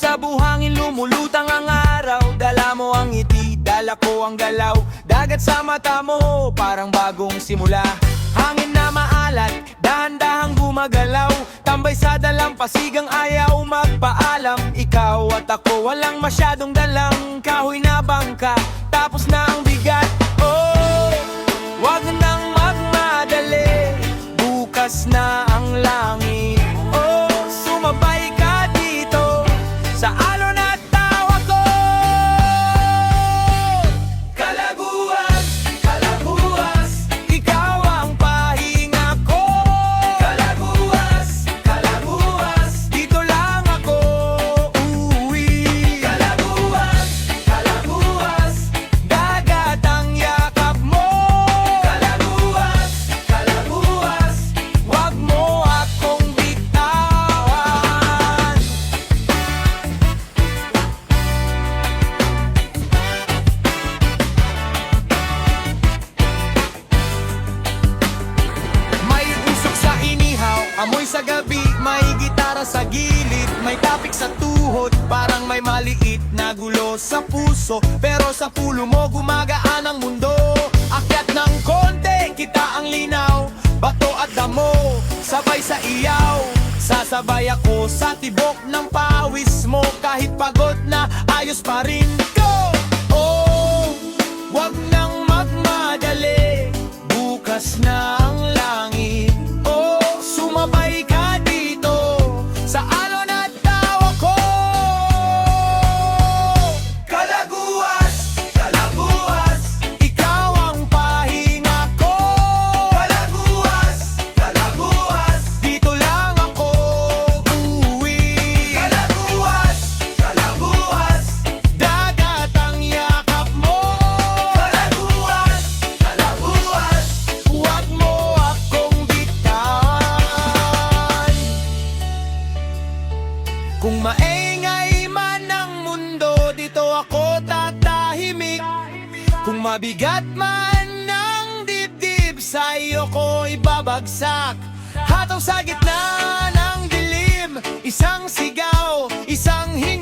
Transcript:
Sa buhangin lumulutang ang araw, dala mo ang ngiti, dala ko ang galaw. Dagat sa mata mo, parang bagong simula. Hangin na maalat, dahan-dahang gumagalaw. Tambay sa dalampasigang ayaw magpaalam. Ikaw at ako walang masyadong dalang kahoy na bangka, tapos na ang bigat. Oh, wag nang magmadali, bukas na ang langit. Oh, sumabay ka dito sa alon at tawa ko. Kalaguas, kalaguas, ikaw ang pahinga ko. Kalaguas, kalaguas, dito lang ako uuwi. Kalaguas, kalaguas, dagat ang yakap mo. Kalaguas, kalaguas, wag mo akong bitawan. May usok sa inihaw, amoy sa gabi, may gitara sa gilid, may tapik sa tuhod, parang may maliit na gulo sa puso. Pero sa pulo mo gumagaan ang mundo. Akyat ng konti, kita ang linaw, bato at damo, sabay sa iyaw. Sasabay ako sa tibok ng pawis mo, kahit pagod na ayos pa rin ko. Oh, wag nang magmadali, bukas na ang langit. Oh, sumabay ka dito sa alon at tawa ko. Kalaguas, kalaguas, ikaw ang pahinga ko. Kalaguas, kalaguas, dito lang ako uuwi. Kalaguas, kalaguas, dagat ang yakap mo. Kalaguas, kalaguas, huwag mo akong bitawan. Kung maingay man ang mundo, dito ako tatahimik. Kung mabigat man ang dibdib, sa iyo ko ibabagsak. Hataw sa gitna ng dilim, isang sigaw, isang hinga.